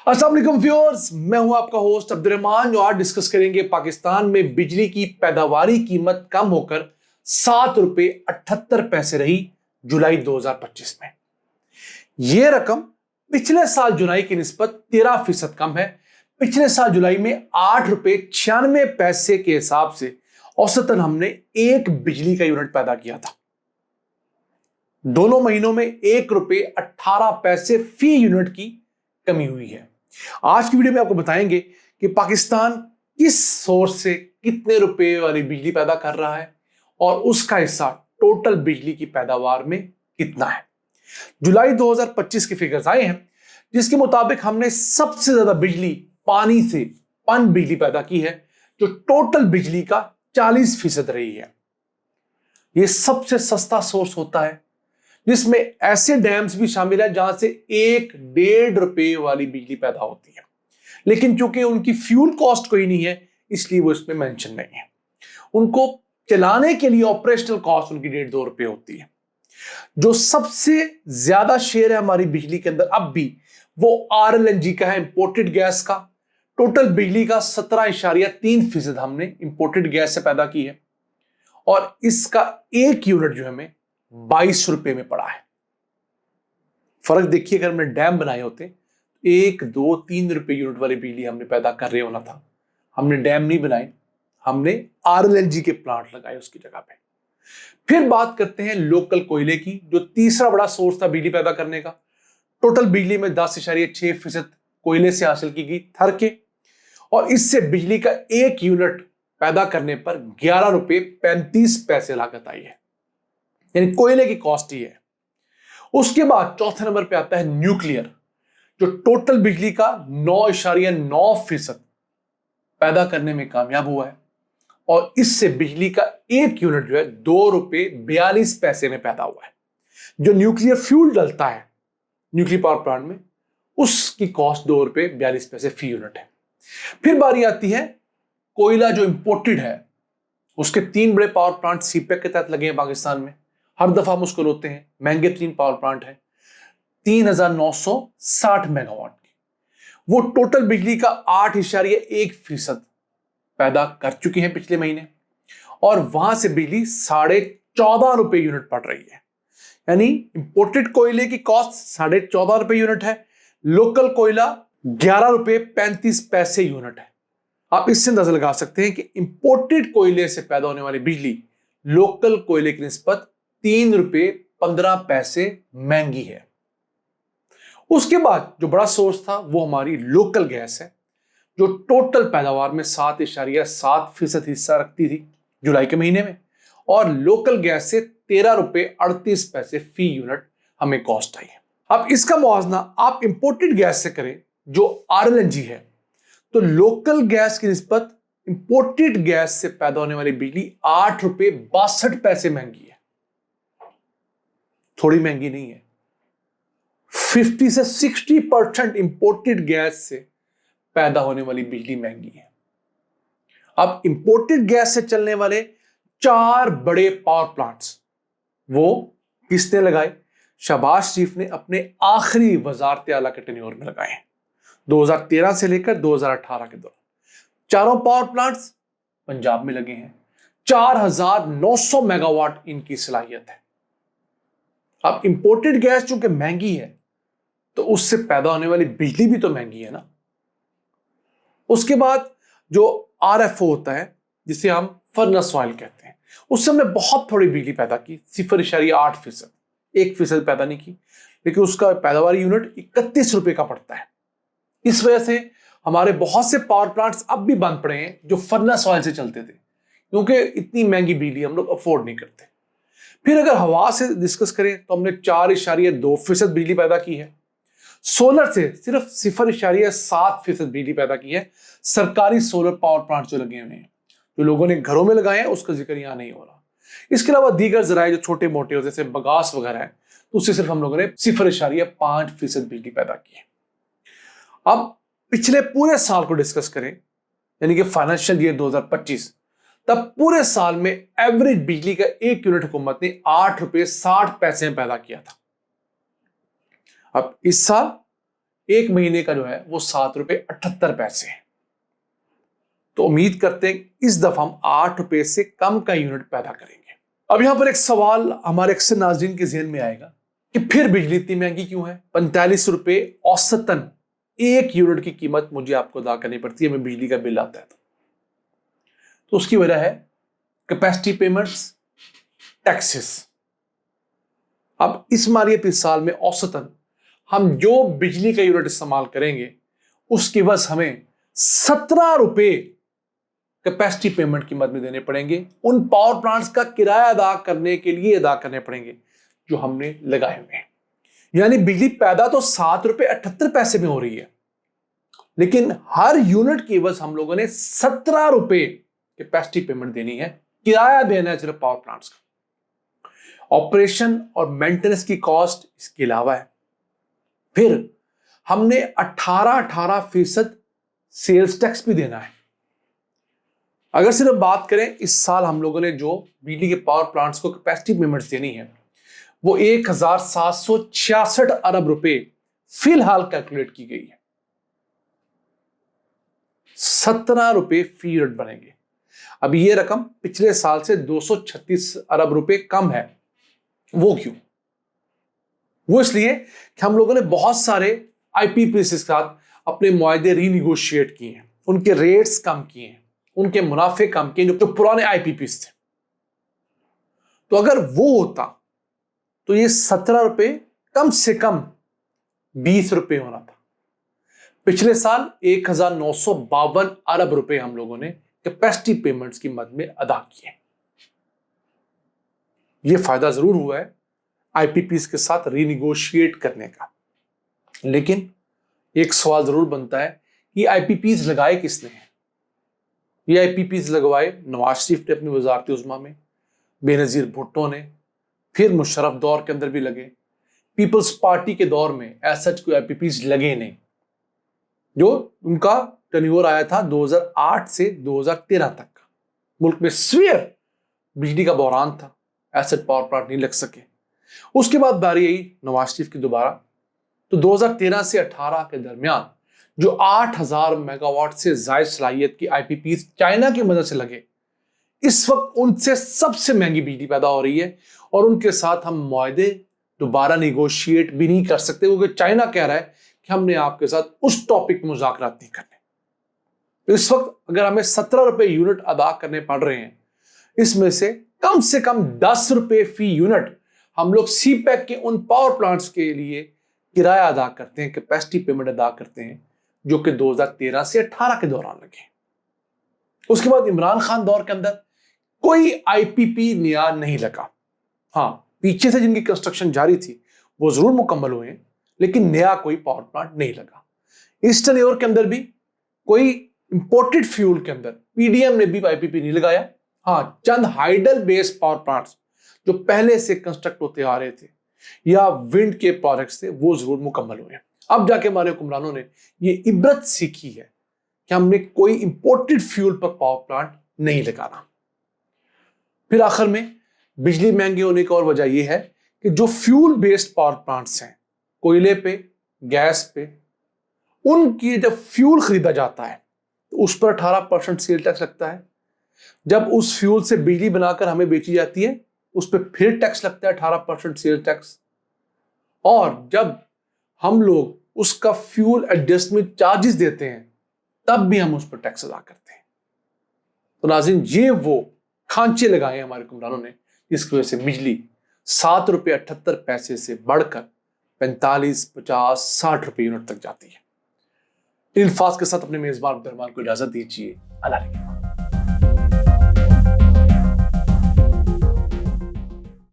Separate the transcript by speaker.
Speaker 1: अस्सलाम वालेकुम व्यूअर्स, मैं हूं आपका होस्ट अब्दुर्रहमान जो आज डिस्कस करेंगे पाकिस्तान में बिजली की पैदावारी कीमत कम होकर ₹7.78 रही जुलाई 2025 में। यह रकम पिछले साल जुलाई की निस्बत 13% कम है। पिछले साल जुलाई में ₹8.96 के हिसाब से औसतन हमने एक बिजली का यूनिट पैदा किया था। दोनों महीनों में ₹1.18 फी यूनिट की कमी हुई है। आज की वीडियो में आपको बताएंगे कि पाकिस्तान किस सोर्स से कितने रुपए वाली बिजली पैदा कर रहा है और उसका हिस्सा टोटल बिजली की पैदावार में कितना है। जुलाई 2025 के फिगर्स आए हैं जिसके मुताबिक हमने सबसे ज्यादा बिजली पानी से पन बिजली पैदा की है जो टोटल बिजली का 40% रही है। यह सबसे सस्ता सोर्स होता है जिसमें ऐसे डैम्स भी शामिल हैं जहां से ₹1-1.5 वाली बिजली पैदा होती है, लेकिन चूंकि उनकी फ्यूल कॉस्ट कोई नहीं है इसलिए वो इसमें मेंशन नहीं है। उनको चलाने के लिए ऑपरेशनल कॉस्ट उनकी ₹1.5-2 होती है। जो सबसे ज्यादा शेयर है हमारी बिजली के अंदर अब भी वो RLNG का है, इंपोर्टेड गैस का। टोटल बिजली का 17.3% हमने इंपोर्टेड गैस से पैदा की है और इसका एक यूनिट जो हमें ₹22 में पड़ा है। फर्क देखिए, अगर हमने डैम बनाए होते ₹1, ₹2, ₹3 यूनिट वाली बिजली हमने पैदा कर रहे होना था। हमने डैम नहीं बनाए, हमने RLNG के प्लांट लगाए उसकी जगह पे। फिर बात करते हैं लोकल कोयले की, जो तीसरा बड़ा सोर्स था बिजली पैदा करने का। टोटल बिजली में 10.6% कोयले से हासिल की गई थर के, और इससे बिजली का एक यूनिट पैदा करने पर ₹11.35 लागत आई है, यानी कोयले की कॉस्ट ही है। उसके बाद चौथे नंबर पे आता है न्यूक्लियर, जो टोटल बिजली का 9.9% पैदा करने में कामयाब हुआ है और इससे बिजली का एक यूनिट जो है ₹2.42 में पैदा हुआ है। जो न्यूक्लियर फ्यूल डलता है न्यूक्लियर पावर प्लांट में उसकी कॉस्ट ₹2.42 फी यूनिट है। फिर बारी आती है कोयला जो इंपोर्टेड है। उसके 3 बड़े पावर प्लांट सीपेक के तहत लगे हैं पाकिस्तान में। हर दफा हम उसको रोते हैं, महंगे 3 पावर प्लांट है, 3960 मेगावाट की। वो टोटल बिजली का 8.1% पैदा कर चुकी हैं पिछले महीने और वहां से बिजली ₹14.5 यूनिट पड़ रही है। यानी इंपोर्टेड कोयले की कॉस्ट ₹14.5 यूनिट है, लोकल कोयला ₹11.35 यूनिट है। आप इससे अंदाजा लगा सकते हैं कि इंपोर्टेड कोयले से पैदा होने वाली बिजली लोकल कोयले की निस्बत ₹3.15 महंगी है। उसके बाद जो बड़ा सोर्स था वो हमारी लोकल गैस है, जो टोटल पैदावार में 7.7% हिस्सा रखती थी जुलाई के महीने में, और लोकल गैस से ₹13.38 फी यूनिट हमें कॉस्ट आई है। अब इसका मुआवजा आप इंपोर्टेड गैस से करें जो RLNG है, तो लोकल गैस की निस्बत इंपोर्टेड गैस से पैदा होने वाली बिजली ₹8.62 महंगी है। थोड़ी महंगी नहीं है। 50 से 60% इंपोर्टेड गैस से पैदा होने वाली बिजली महंगी है। अब इंपोर्टेड गैस से चलने वाले 4 बड़े पावर प्लांट्स वो किसने लगाए? शहबाज शरीफ ने अपने आखिरी वजारत आला के टेन्योर में लगाए हैं, 2013 से लेकर 2018 के दौरान। चारों पावर प्लांट्स पंजाब में लगे हैं। 4900 मेगावाट इनकी सलाहियत है। अब इंपोर्टेड गैस चूंकि महंगी है तो उससे पैदा होने वाली बिजली भी तो महंगी है ना। उसके बाद जो RFO होता है जिसे हम फर्नेस ऑयल कहते हैं, उससे हमने बहुत थोड़ी बिजली पैदा की, 0.8%, 1% पैदा नहीं की, लेकिन उसका पैदावारी यूनिट ₹31 का पड़ता है। इस वजह से हमारे बहुत से पावर प्लांट्स अब भी बंद पड़े हैं जो फर्नेस ऑयल से चलते थे, क्योंकि इतनी महंगी बिजली हम लोग अफोर्ड नहीं करते। फिर अगर हवा से डिस्कस करें तो हमने 4.2% बिजली पैदा की है। सोलर से सिर्फ 0.7% बिजली पैदा की है। सरकारी सोलर पावर प्लांट जो लगे हुए हैं, जो लोगों ने घरों में लगाए हैं, उसका जिक्र यहां नहीं हो रहा। इसके अलावा दीगर जराए जो छोटे मोटे जैसे बगास वगैरह है, तो उससे सिर्फ हम लोगों ने 0.5% बिजली पैदा की है। अब पिछले पूरे साल को डिस्कस करें, यानी कि फाइनेंशियल ईयर 2025, तब पूरे साल में एवरेज बिजली का एक यूनिट हुकूमत ने ₹8.60 में पैदा किया था। अब इस साल एक महीने का जो है वो 7 रुपए 78 पैसे है। तो उम्मीद करते हैं इस दफा हम 8 रुपए से कम का यूनिट पैदा करेंगे। अब यहां पर एक सवाल हमारे अक्सर नाज़रीन के ज़हन में आएगा कि फिर बिजली इतनी महंगी क्यों है? 45 रुपए औसतन एक यूनिट की कीमत मुझे आपको अदा करनी पड़ती है, हमें बिजली का बिल आता है तो उसकी वजह है कैपेसिटी पेमेंट्स, टैक्सेस। अब इस मालियाती साल में औसतन हम जो बिजली का यूनिट इस्तेमाल करेंगे उसके बस हमें 17 रुपए कैपेसिटी पेमेंट की मद में देने पड़ेंगे, उन पावर प्लांट्स का किराया अदा करने के लिए अदा करने पड़ेंगे जो हमने लगाए हुए हैं। यानी बिजली पैदा तो 7 रुपए 78 पैसे में हो रही है, लेकिन हर यूनिट की बस हम लोगों ने 17 रुपए कैपेसिटी पेमेंट देनी है, किराया देना है सिर्फ पावर प्लांट्स का। ऑपरेशन और मेंटेनेंस की कॉस्ट इसके अलावा है। फिर हमने 18% सेल्स टैक्स भी देना है। अगर सिर्फ बात करें इस साल हम लोगों ने जो बिजली के पावर प्लांट्स को कैपेसिटी पेमेंट्स देनी है वो 1766 अरब रुपए फिलहाल कैलकुलेट की गई है। 17 रुपए फी यूनिट बनेंगे। अब ये रकम पिछले साल से 236 अरब रुपए कम है। वो क्यों? वो इसलिए कि हम लोगों ने बहुत सारे आईपीपीएस के साथ अपने मुआहदे रीनिगोशिएट किए हैं, उनके रेट्स कम किए हैं, उनके मुनाफे कम किए जो पुराने आईपीपीएस थे। तो अगर वो होता तो ये 17 रुपए कम से कम 20 रुपए होना था। पिछले साल 1952 अरब रुपए हम लोगों ने कैपेसिटी पेमेंट्स की मद में अदा किए। ये फायदा जरूर हुआ है आईपीपीएस के साथ रीनिगोशिएट करने का, लेकिन एक सवाल जरूर बनता है कि आईपीपीएस लगाए किसने हैं? ये आईपीपीएस लगवाए नवाज शरीफ ने अपनी वजारत उज़्मा में, बेनजीर भुट्टो ने, फिर मुशर्रफ दौर के अंदर भी लगे, पीपल्स पार्टी के दौर में ऐसा कोई आईपीपीएस लगे नहीं। जो उनका टर्नओवर आया था 2008 से 2013 तक का, मुल्क में सीवियर बिजली का बहरान था, एसेट पावर प्लांट नहीं लग सके। उसके बाद बारी आई नवाज शरीफ की दोबारा, तो 2013 से 18 के दरमियान जो 8000 मेगावाट से ज्यादा सलाहियत की आईपीपीएस चाइना की मदद से लगे, इस वक्त उनसे सबसे महंगी बिजली पैदा हो रही है और उनके साथ हम मुआहदे दोबारा निगोशिएट भी नहीं कर सकते क्योंकि चाइना कह रहा है कि हमने आपके साथ उस टॉपिक में मुज़ाकरात नहीं करने। तो इस वक्त अगर हमें 17 रुपए यूनिट अदा करने पड़ रहे हैं, इसमें से कम 10 रुपए फी यूनिट हम लोग सीपैक के उन पावर प्लांट्स के लिए किराया अदा करते हैं, कैपेसिटी पेमेंट अदा करते हैं, जो कि 2013 से 18 के दौरान लगे। उसके बाद इमरान खान दौर के अंदर कोई आईपीपी नया नहीं लगा। हाँ, पीछे से जिनकी कंस्ट्रक्शन जारी थी वो जरूर मुकम्मल हुए हैं, लेकिन नया कोई पावर प्लांट नहीं लगा। इस टर्नओवर के अंदर भी कोई इंपोर्टेड फ्यूल के अंदर पीडीएम ने भी आईपीपी नहीं लगाया। हाँ, चंद हाइडल बेस्ड पावर प्लांट्स जो पहले से कंस्ट्रक्ट होते आ रहे थे या विंड के प्रोजेक्ट्स थे वो जरूर मुकम्मल हुए। अब जाके हमारे हुक्मरानों ने ये इबरत सीखी है कि हमने कोई इंपोर्टेड फ्यूल पर पावर प्लांट नहीं लगाना। फिर आखिर में बिजली महंगी होने की और वजह यह है कि जो फ्यूल बेस्ड पावर प्लांट्स हैं, कोयले पे, गैस पे, उनकी जब फ्यूल खरीदा जाता है तो उस पर 18% सेल टैक्स लगता है। जब उस फ्यूल से बिजली बनाकर हमें बेची जाती है उस पर फिर टैक्स लगता है 18% सेल टैक्स। और जब हम लोग उसका फ्यूल एडजस्टमेंट चार्जेस देते हैं तब भी हम उस पर टैक्स अदा करते हैं। तो नाज़रीन, ये वो खांचे लगाए हैं हमारे हुक्मरानों ने जिसकी वजह से बिजली 7 रुपये 78 पैसे से बढ़कर 45, 50, 60 रुपये यूनिट तक जाती है। इन अल्फाज के साथ अपने मेजबान अब्दुर्रहमान को इजाजत दीजिए। अल्लाह